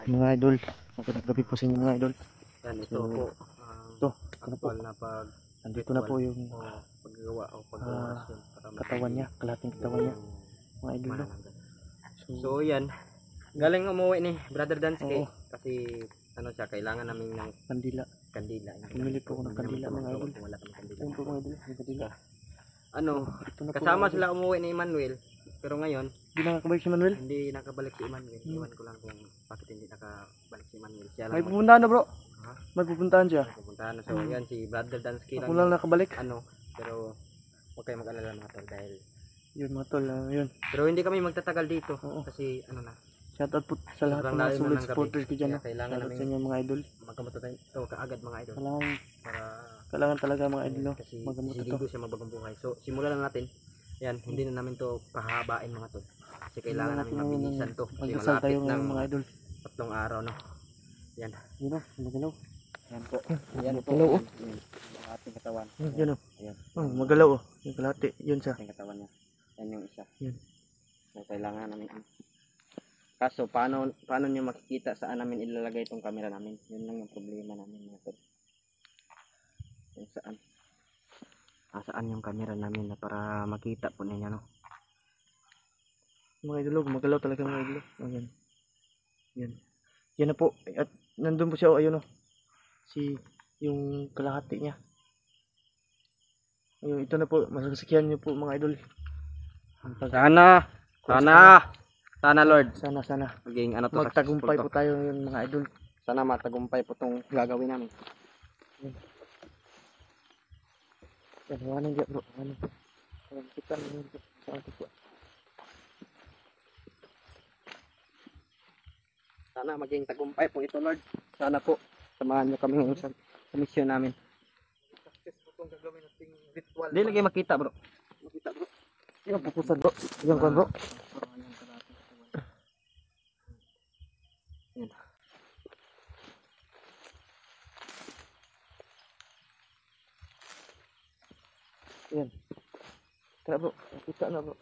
Mga idol, magandang gabi po sa inyo mga idol. Yan, ito So, po ito, ang actual na pag nandito na po yung paggawa o pag-orasyon para katawan niya, kalahating katawan niya, mga idol. No? manananggal. So yan, galing umuwi ni Brother Dansky Oo. kasi ano siya, kailangan namin ng Kandila. kandila. Bumili po ako ng kandila mga idol. Kung wala kami kandila. Ayun po mga idol, may kandila. Ano, Ito na po, kasama mga idol. sila umuwi ni Emmanuel, pero ngayon Hindi na nakabalik si Manuel. hindi nakabalik si Emmanuel. Iwan ko lang kung bakit hindi nakabalik si Emmanuel. Siya May lang pupuntahan na bro. Ha? May pupuntahan siya. pupuntahan na. So yan, si Brother Dansky Ako lang lang nakabalik. ano, pero huwag kayo mag-alala mga tol dahil Yun mga tol, yun. pero hindi kami magtatagal dito. Oo. Kasi ano na, Shoutout po sa lahat sobrang ng mga lalim na solid ng gabi. supporters ko dyan. Kaya No? kailangan Shoutout namin sa inyo mga idol. magkamuto tayo ito kaagad mga idol para Kailangan talaga mga idol. No? kasi Magamuto to. sisigigo siya magbagong buhay. So simulan lang natin. Yan, hindi na namin to pahabain mga tol. Kasi kailangan namin mabilisan to. Kasi Magdasal tayo malapit ngayon ng mga idol. 3 araw no. Yan. Yun o, magalaw. Yan po. Yan po. Magalaw o. Yan. Ang ating katawan. Yan o. Ayan. Magalaw o. Yung kalahati, yun siya. Ating katawan niya. Yan yung isa. Yan. So kailangan namin kaso paano niyo makikita saan namin ilalagay itong camera namin? Yun lang yung problema namin mga tol. Kung saan. Saan yung camera namin na para makita po ninyo no. Mga idol, magalaw talaga mga idol. Oh, yan. Yan. Yan na po. At nandun po siya, ayun o. Yung kalahati niya. Ayun, ito na po. Masasakyan niyo po mga idol. Sana Lord. Sana. Maging ano to, Magtagumpay successful po tayo ngayon mga idol. Sana matagumpay po tong gagawin namin. Yan, hawanin dyan bro. Hawanin. Kita naman po. Saan po. Sana maging tagumpay po ito Lord. Sana po samahan niyo kami sa mission namin. Successful itong gagawin nating ritual. Hindi lagi makita bro. Makita bro. Yan, pupusan bro. Yan kan bro. Yan. Yan. Tara bro. Kita na bro.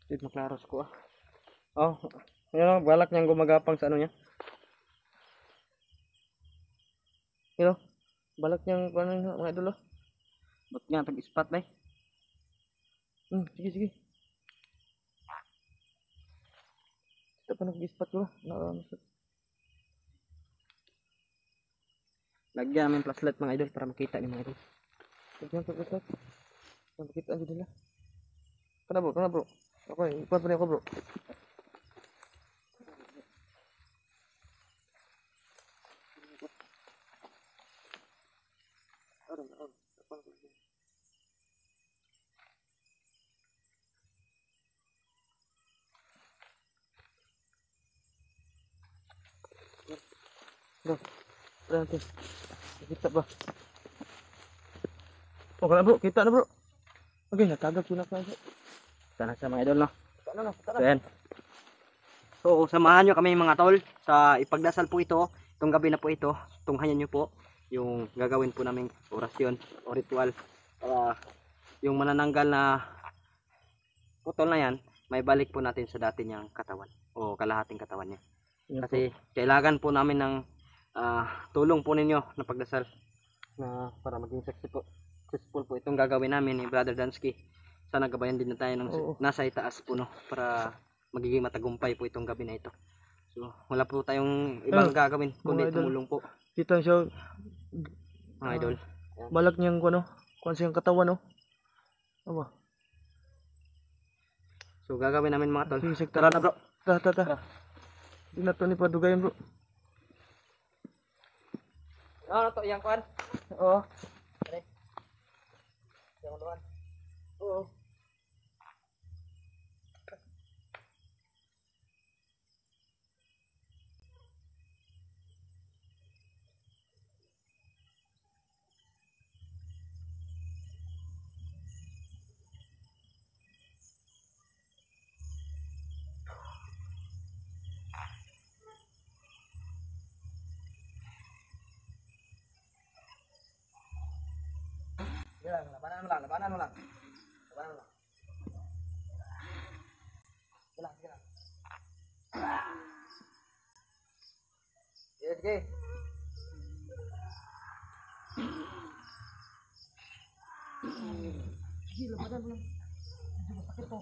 Dito maklaros ko Oh, yun o, balak niyang gumagapang sa ano niya. Yun o. Balak niyang ano mga idol o. Ba't nga tag-spot na Sige. Kita pa nag-spot ko. Lagyan namin flashlight mga idol para makita ni mga idol. Lagyan ko ito. Makita aja nila. Kana bro. Okay, ipat pa niya ako bro. Bro, natin. Kita ba? Oh, kana bro, kita na bro. Okay, natagap ko na pa. Sana sa mga idol no. Tara. So yan. So samahan nyo kami mga tol sa ipagdasal po ito. Itong gabi na po ito. Tunghayan nyo po yung gagawin po naming orasyon o ritual. Para yung manananggal na putol na yan, may balik po natin sa dati niyang katawan o kalahating katawan niya. Kasi kailangan po namin ng tulong po ninyo na pagdasal na para maging successful po itong gagawin namin ni Brother Dansky. Sana gabayan din na tayo ng nasa itaas po no para magiging matagumpay po itong gabi na ito. So wala po tayong ibang gagawin kundi tumulong po. Kita siya Mga idol. balak niyang kuno siyang katawan no. Aba. So gagawin namin mga tol. Sige, Tara na bro. Tara. Di na to ni padugayan bro. Ano to yang kuan? Oo. Yang luan. Oo. Labanan mo lang. Sige. Sige, labanan mo lang. Medyo masakit to.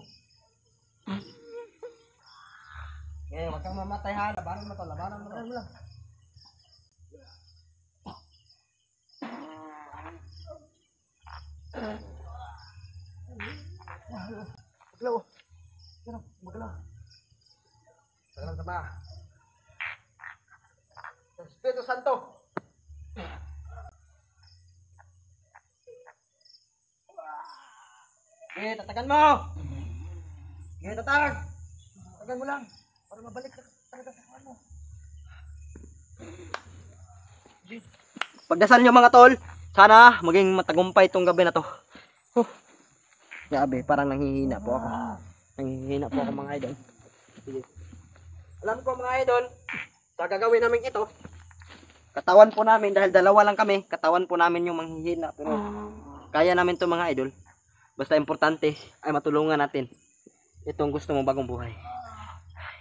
Okay, huwag kang mamatay ha. Labanan mo to, labanan mo to. Labanan mo lang. Maglaw. Yan, maglaw. Tagalan sama. Espiritu Santo. Okay, tatagan mo. Okay, tatag. Tatagan mo lang. Para mabalik ka talaga sa kawan mo. Pagdasal nyo mga tol, sana maging matagumpay itong gabi na to. Grabe, parang nanghihina po ako. Nanghihina po ako mga idol. Sige. Alam ko mga idol, sa gagawin namin ito, katawan po namin, dahil dalawa lang kami, katawan po namin yung manghihina. Pero kaya namin to mga idol. Basta importante ay matulungan natin itong gusto mong bagong buhay.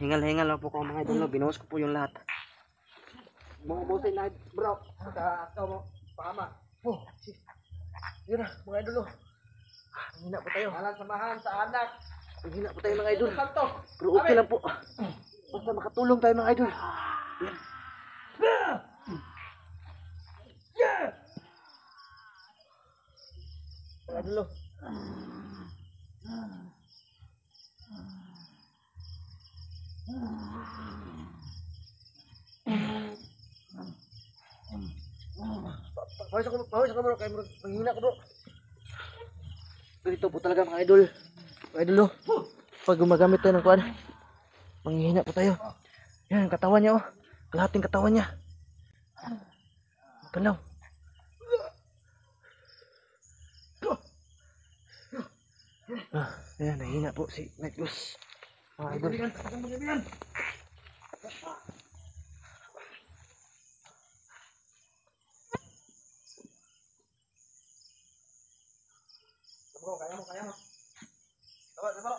Hingal-hingal lang po ko mga idol. Binuhos ko po yung lahat. Bubusin na bro. Ikaw mo, pama. Yun na mga idol. Hina po tayo. Alang samahan sa anak. Hina po tayo mga idol. Pero okay lang po. Basta makatulong tayo mga idol. Mga idol. Pawis ako bro. Kaya manghina ko bro. Ito po talaga mga idol. Mga idol oh. Pag gumagamit tayo ng kuwan, manghihina po tayo. Yan, katawan niya oh. Kalahating katawan niya. Magkalaw. Ayan, nahihina po si Night Goose. Mga idol. Kaya mo. Sabar.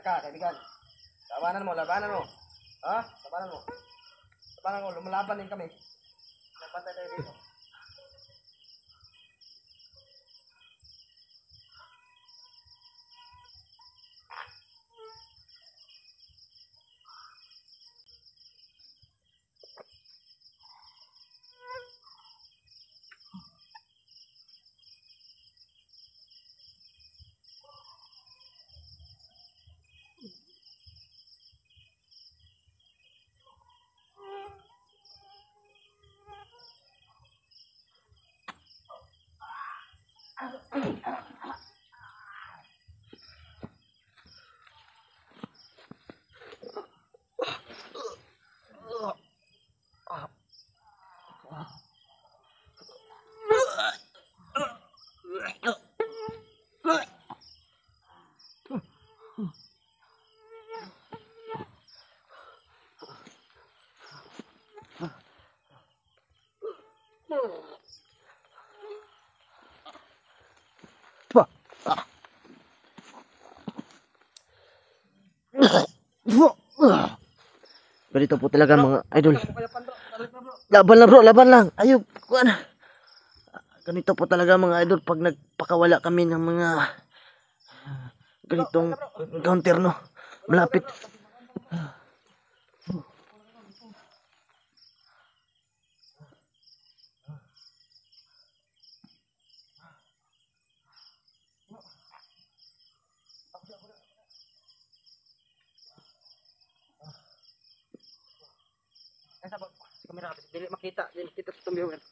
Ka, kaibigan. Labanan mo. Ha? Labanan mo. Lumalaban din kami. Napantay tayo dito. Ganito po talaga mga idol. Laban lang. Ayun, kuan. Ganito po talaga mga idol pag nagpakawala kami ng mga ganitong encounter no. Malapit. Si kamera dili makita sa tumbiwan.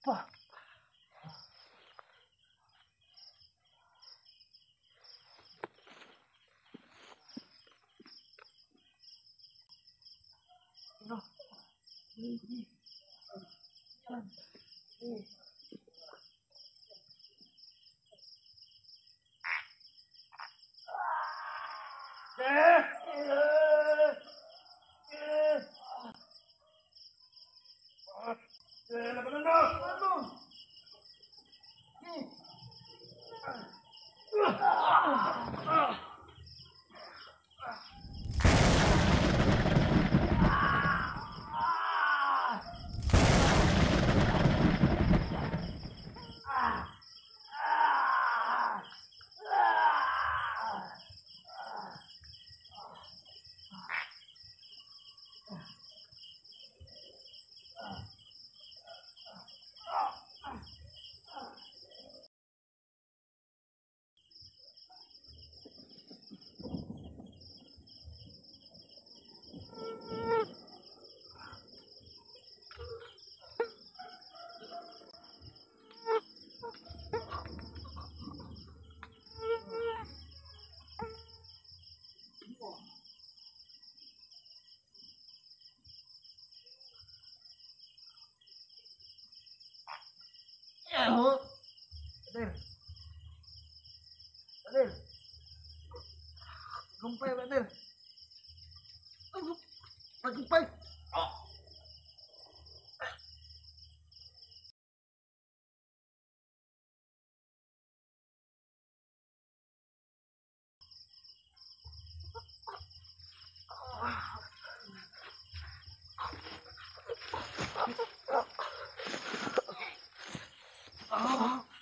Pa. Brother. Brother. Gumpay, brother. Gumpay.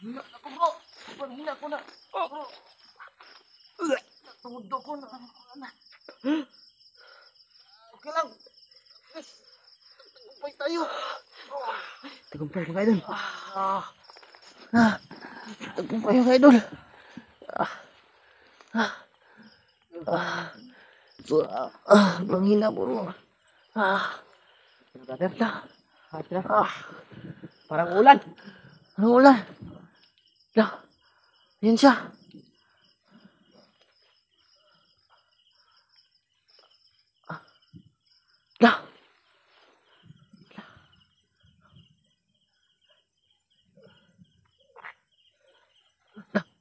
Hina ako, bro. Sobrang hina ko na. Bro. Tumudo ko na. Okay lang. Yes. Tagumpay tayo. Tagumpay mga idol. Tagumpay yung idol. Sobrang hina, bro. Brother, hot na. Parang ulan. Ano ulan? Yan siya. Lah.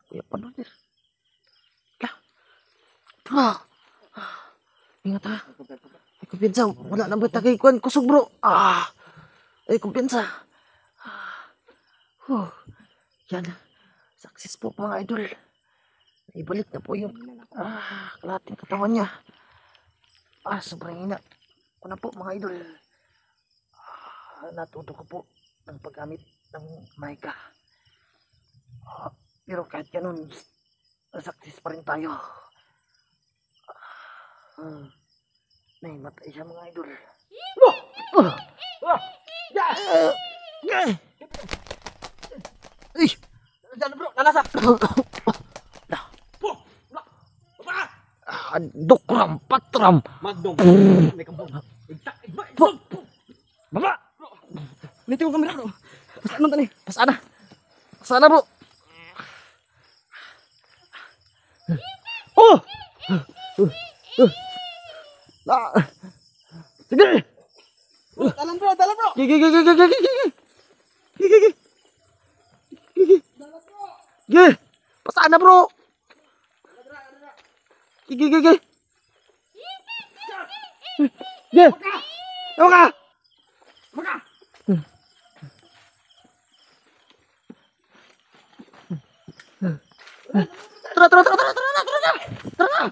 Kuya pa brother. Ingat ha. Ay kumpiyansa. Wala na ba tagay kuan kusog bro. Ay kumpiyansa. Yan. Success po mga idol. Ibalik na po yung kalahating katawan niya. Sobrang hina. Ako na po mga idol. Natuto ko po ng paggamit ng mica. Pero kahit ganun, success pa rin tayo. Naimatay siya mga idol. Diyan bro, nalasa. Dukram, patram. Magdong. Baba! Nito yung kamera bro. Pasaan mo tani? Pasana? Pasana bro? Oh! Sige! Dalam bro, dalam bro. Gigi! Gigi! Pasana bro? Gigi! Gigi! Maka! Tara!